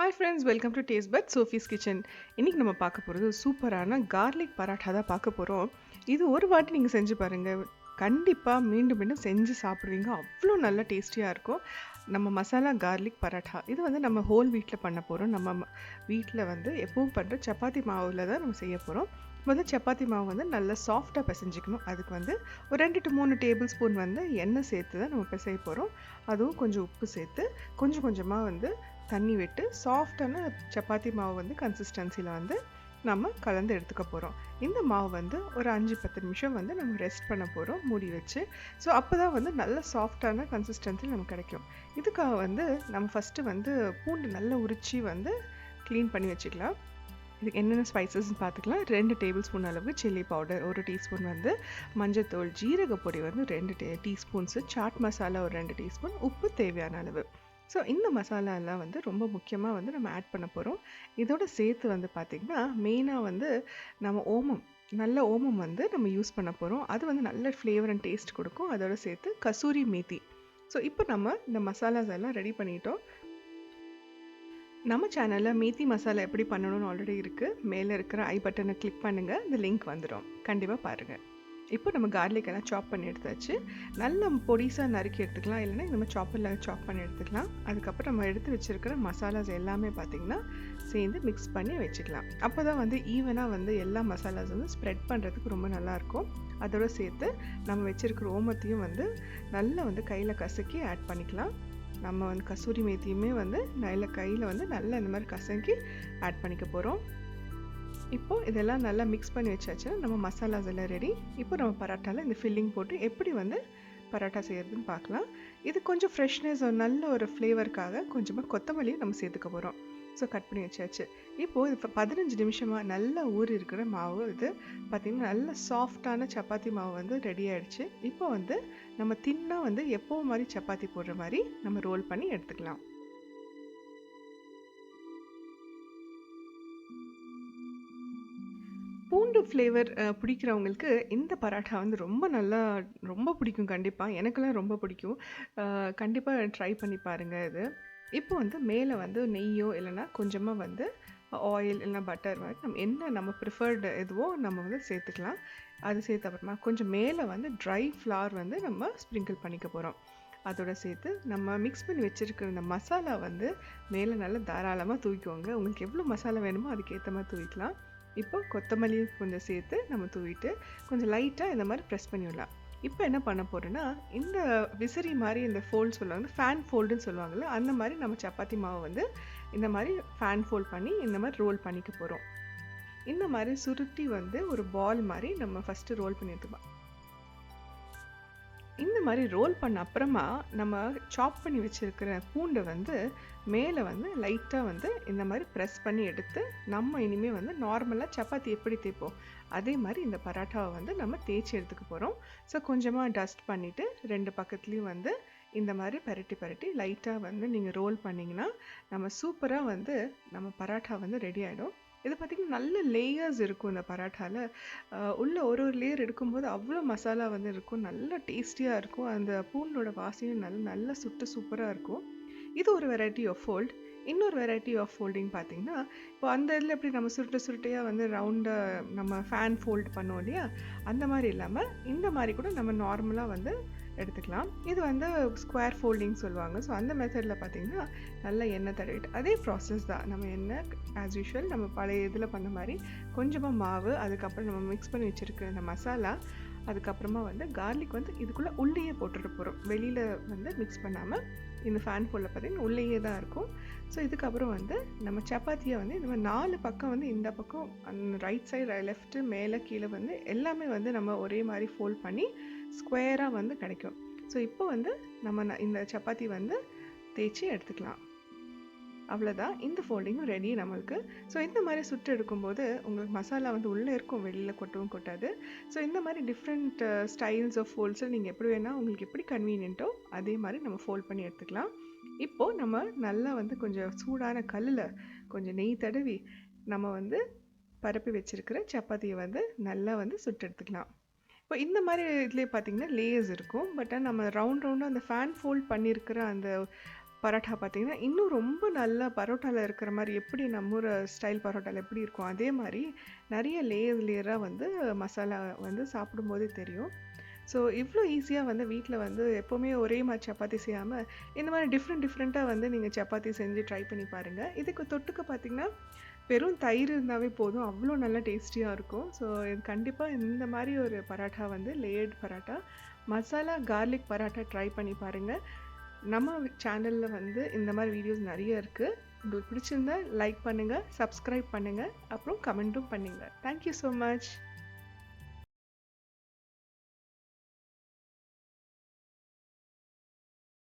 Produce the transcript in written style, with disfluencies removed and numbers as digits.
Hi friends, welcome to Tastebuds Sofiskitchen. இன்னைக்கு நம்ம பார்க்க போகிறது சூப்பரான garlic paratha தான் பார்க்க போகிறோம். இது ஒரு வாட்டி நீங்கள் செஞ்சு பாருங்கள், கண்டிப்பாக மீண்டும் மீண்டும் செஞ்சு சாப்பிடுவீங்க. அவ்வளோ நல்ல டேஸ்டியாக இருக்கும். நம்ம மசாலா கார்லிக் பராட்டா இது வந்து நம்ம ஹோல் வீட்டில் பண்ண போகிறோம். நம்ம வீட்டில் வந்து எப்பவும் பண்ணுற சப்பாத்தி மாவில் தான் நம்ம செய்ய போகிறோம். முதல்ல சப்பாத்தி மாவு வந்து நல்லா சாஃப்டாக பிசைஞ்சிக்கணும். அதுக்கு வந்து ஒரு 2 to 3 டேபிள் ஸ்பூன் வந்து எண்ணெய் சேர்த்து தான் நம்ம பிசைய போகிறோம். அதுவும் கொஞ்சம் உப்பு சேர்த்து கொஞ்சம் கொஞ்சமாக வந்து தண்ணி விட்டு சாஃப்டான சப்பாத்தி மாவு வந்து கன்சிஸ்டன்சியில் வந்து நம்ம கலந்து எடுத்துக்க போகிறோம். இந்த மாவு வந்து ஒரு 5-10 நிமிஷம் வந்து நம்ம ரெஸ்ட் பண்ண போகிறோம் மூடி வச்சு. ஸோ அப்போ தான் வந்து நல்ல சாஃப்டான கன்சிஸ்டன்சி நமக்கு கிடைக்கும். இதுக்காக வந்து நம்ம ஃபஸ்ட்டு வந்து பூண்டு நல்லா உரித்து வந்து க்ளீன் பண்ணி வச்சுக்கலாம். இதுக்கு என்னென்ன ஸ்பைசஸ்ன்னு பார்த்துக்கலாம். 2 டேபிள் ஸ்பூன் அளவு சில்லி பவுடர், 1 டீஸ்பூன் வந்து மஞ்சத்தூள், ஜீரகப்பொடி வந்து 2 டீஸ்பூன்ஸு, சாட் மசாலா ஒரு 2 டீஸ்பூன், உப்பு தேவையான அளவு. ஸோ இந்த மசாலாலாம் வந்து ரொம்ப முக்கியமாக வந்து நம்ம ஆட் பண்ண போகிறோம். இதோட சேர்த்து வந்து பார்த்திங்கன்னா மெயினாக வந்து நம்ம ஓமம், நல்ல ஓமம் வந்து நம்ம யூஸ் பண்ண போகிறோம். அது வந்து நல்ல ஃப்ளேவர் அண்ட் டேஸ்ட் கொடுக்கும். அதோட சேர்த்து கசூரி மேத்தி. ஸோ இப்போ நம்ம இந்த மசாலாஸ் எல்லாம் ரெடி பண்ணிட்டோம். நம்ம சேனலில் மேத்தி மசாலா எப்படி பண்ணணும்னு ஆல்ரெடி இருக்குது. மேலே இருக்கிற ஐ பட்டனை கிளிக் பண்ணுங்கள், இந்த லிங்க் வந்துடும். கண்டிப்பாக பாருங்கள். இப்போ நம்ம கார்லிக் எல்லாம் சாப் பண்ணி எடுத்தாச்சு. நல்ல பொடிசாக நறுக்கி எடுத்துக்கலாம், இல்லைன்னா இந்த மாதிரி சாப்பரில் சாப் பண்ணி எடுத்துக்கலாம். அதுக்கப்புறம் நம்ம எடுத்து வச்சுருக்கிற மசாலாஸ் எல்லாமே பார்த்திங்கன்னா சேர்ந்து மிக்ஸ் பண்ணி வச்சுக்கலாம். அப்போ தான் வந்து ஈவனாக வந்து எல்லா மசாலாஸ் வந்து ஸ்ப்ரெட் பண்ணுறதுக்கு ரொம்ப நல்லாயிருக்கும். அதோடு சேர்த்து நம்ம வச்சுருக்கிற ஓமத்தையும் வந்து நல்லா வந்து கையில் கசக்கி ஆட் பண்ணிக்கலாம். நம்ம வந்து கசூரி மேத்தியுமே வந்து கையில் வந்து நல்லா இந்த மாதிரி கசக்கி ஆட் பண்ணிக்க போகிறோம். இப்போது இதெல்லாம் நல்லா மிக்ஸ் பண்ணி வச்சாச்சுன்னா நம்ம மசாலாஸ் எல்லாம் ரெடி. இப்போ நம்ம பராட்டாவில் இந்த ஃபில்லிங் போட்டு எப்படி வந்து பராட்டா செய்கிறதுன்னு பார்க்கலாம். இது கொஞ்சம் ஃப்ரெஷ்னஸ், நல்ல ஒரு ஃப்ளேவருக்காக கொஞ்சமாக கொத்தமல்லியும் நம்ம சேர்த்துக்க போகிறோம். ஸோ கட் பண்ணி வச்சாச்சு. இப்போது இது 15 நிமிஷமாக நல்லா ஊறி இருக்கிற மாவு இது பார்த்திங்கன்னா நல்ல சாஃப்டான சப்பாத்தி மாவு வந்து ரெடி ஆகிடுச்சு. இப்போ வந்து நம்ம தின்னாக வந்து எப்போவும் மாதிரி சப்பாத்தி போடுற மாதிரி நம்ம ரோல் பண்ணி எடுத்துக்கலாம். பூண்டு ஃப்ளேவர் பிடிக்கிறவங்களுக்கு இந்த பராட்டா வந்து ரொம்ப பிடிக்கும். கண்டிப்பாக எனக்கெல்லாம் ரொம்ப பிடிக்கும். கண்டிப்பாக ட்ரை பண்ணி பாருங்கள் இது. இப்போ வந்து மேலே வந்து நெய்யோ இல்லைன்னா கொஞ்சமாக வந்து ஆயில் இல்லைனா பட்டர் மாதிரி நம்ம ப்ரிஃபர்டு எதுவோ நம்ம வந்து சேர்த்துக்கலாம். அது சேர்த்த அப்புறமா கொஞ்சம் மேலே வந்து ட்ரை ஃப்ளவர் வந்து நம்ம ஸ்ப்ரிங்கிள் பண்ணிக்க போகிறோம். அதோட சேர்த்து நம்ம மிக்ஸ் பண்ணி வச்சுருக்கிற இந்த மசாலா வந்து மேலே நல்லா தாராளமாக தூக்கிக்கோங்க. உங்களுக்கு எவ்வளோ மசாலா வேணுமோ அதுக்கேற்ற மாதிரி தூக்கிக்கலாம். இப்போ கொத்தமல்லி கொஞ்சம் சேர்த்து நம்ம தூவிட்டு கொஞ்சம் லைட்டாக இந்த மாதிரி ப்ரெஸ் பண்ணி விடலாம். இப்போ என்ன பண்ண போகிறோன்னா, இந்த விசிறி மாதிரி இந்த ஃபோல்ட் சொல்லுவாங்க, ஃபேன் ஃபோல்டுன்னு சொல்லுவாங்கள்ல, அந்த மாதிரி நம்ம சப்பாத்தி மாவை வந்து இந்த மாதிரி ஃபேன் ஃபோல்ட் பண்ணி இந்த மாதிரி ரோல் பண்ணிக்க போகிறோம். இந்த மாதிரி சுருட்டி வந்து ஒரு பால் மாதிரி நம்ம ஃபஸ்ட்டு ரோல் பண்ணி எடுத்துக்கலாம். இந்த மாதிரி ரோல் பண்ண அப்புறமா நம்ம சாப் பண்ணி வச்சுருக்கிற பூண்டை வந்து மேலே வந்து லைட்டாக வந்து இந்த மாதிரி ப்ரெஸ் பண்ணி எடுத்து நம்ம இனிமேல் வந்து நார்மலாக சப்பாத்தி எப்படி தேய்ப்போம் அதே மாதிரி இந்த பராட்டாவை வந்து நம்ம தேய்ச்சி எடுத்துக்க போகிறோம். ஸோ கொஞ்சமாக டஸ்ட் பண்ணிவிட்டு 2 பக்கத்துலேயும் வந்து இந்த மாதிரி பரட்டி லைட்டாக வந்து நீங்கள் ரோல் பண்ணிங்கன்னா நம்ம சூப்பராக வந்து நம்ம பராட்டா வந்து ரெடி ஆகிடும். இது பார்த்திங்கன்னா நல்ல லேயர்ஸ் இருக்கும் இந்த பராட்டாவில். உள்ள ஒரு லேயர் எடுக்கும்போது அவ்வளோ மசாலா வந்து இருக்கும், நல்ல டேஸ்டியாக இருக்கும். அந்த பூண்டோட வாசனையும் நல்லா சுட்டு சூப்பராக இருக்கும். இது ஒரு வெரைட்டி ஆஃப் ஃபோல்ட். இன்னொரு வெரைட்டி ஆஃப் ஃபோல்டிங் பார்த்திங்கன்னா, இப்போ அந்த இதில் எப்படி நம்ம சுருட்டையாக வந்து ரவுண்டாக நம்ம ஃபேன் ஃபோல்ட் பண்ணோம் இல்லையா, அந்த மாதிரி இல்லாமல் இந்த மாதிரி கூட நம்ம நார்மலாக வந்து எடுத்துக்கலாம். இது வந்து ஸ்கொயர் ஃபோல்டிங் சொல்லுவாங்க. ஸோ அந்த மெத்தடில் பார்த்திங்கன்னா நல்லா எண்ணெய் தடவிட்டு அதே ப்ராசஸ் தான். நம்ம எண்ணெய் ஆஸ் யூஷுவல் நம்ம பழைய இதில் பண்ண மாதிரி கொஞ்சமாக மாவு, அதுக்கப்புறம் நம்ம மிக்ஸ் பண்ணி வச்சுருக்க இந்த மசாலா, அதுக்கப்புறமா வந்து கார்லிக் வந்து இதுக்குள்ளே உள்ளேயே போட்டுட்டு போகிறோம். வெளியில் வந்து மிக்ஸ் பண்ணாமல் இந்த ஃபேன் ஃபோல்டில் பார்த்திங்கன்னா உள்ளேயே தான் இருக்கும். ஸோ இதுக்கப்புறம் வந்து நம்ம சப்பாத்தியை வந்து இந்த மாதிரி 4 பக்கம் வந்து இந்த பக்கம் ரைட் சைடு லெஃப்ட்டு மேலே கீழே வந்து எல்லாமே வந்து நம்ம ஒரே மாதிரி ஃபோல்ட் பண்ணி ஸ்கொயராக வந்து கிடைக்கும். ஸோ இப்போ வந்து நம்ம இந்த சப்பாத்தி வந்து தேய்ச்சி எடுத்துக்கலாம். அவ்வளோதான், இந்த ஃபோல்டிங்கும் ரெடி நம்மளுக்கு. ஸோ இந்த மாதிரி சுட்டு எடுக்கும்போது உங்களுக்கு மசாலா வந்து உள்ளே இருக்கும், வெளியில் கொட்டவும் கொட்டாது. ஸோ இந்த மாதிரி டிஃப்ரெண்ட் ஸ்டைல்ஸ் ஆஃப் ஃபோல்ட்ஸில் நீங்கள் எப்படி வேணால் உங்களுக்கு எப்படி கன்வீனியன்ட்டோ அதே மாதிரி நம்ம ஃபோல்ட் பண்ணி எடுத்துக்கலாம். இப்போது நம்ம நல்லா வந்து கொஞ்சம் சூடான கல்லில் கொஞ்சம் நெய் தடவி நம்ம வந்து பரப்பி வச்சுருக்கிற சப்பாத்தியை வந்து நல்லா வந்து சுட்டு எடுத்துக்கலாம். இப்போ இந்த மாதிரி இதுலேயே பார்த்திங்கன்னா லேயர்ஸ் இருக்கும். பட் நம்ம ரவுண்டாக அந்த ஃபேன் ஃபோல்ட் பண்ணியிருக்கிற அந்த பரோட்டா பார்த்தீங்கன்னா, இன்னும் ரொம்ப நல்லா பரோட்டால இருக்கிற மாரி எப்படி நம்ம ஊர் ஸ்டைல் பரோட்டால எப்படி இருக்கும், அதே மாரி நெறைய லேயர் லேயரா வந்து மசாலா வந்து சாப்பிடும்போதே தெரியும். ஸோ இவ்ளோ ஈஸியா வந்து வீட்ல வந்து எப்பவுமே ஒரே மாரி சப்பாத்தி செய்யாம, இந்த மாரி டிஃப்ரெண்ட்டா வந்து நீங்க சப்பாத்தி செஞ்சு ட்ரை பண்ணி பாருங்க. இதுக்கு தொட்டுக்க பார்த்தீங்கன்னா, வெறும் தயிர் இருந்தாவே போதும். அவ்ளோ நல்லா டேஸ்டியா இருக்கும். ஸோ இது கண்டிப்பா இந்த மாரி ஒரு பராட்டா வந்து layered parotta, masala garlic parotta try பண்ணி பாருங்க. நம்ம சேனல்ல வந்து இந்த மாரி வீடியோஸ் நெறைய இருக்கு. உங்களுக்கு பிடிச்சிருந்தா லைக் பண்ணுங்க, சப்ஸ்கிரைப் பண்ணுங்க, அப்புறம் கமெண்ட்டும் பண்ணுங்க. Thank you so much.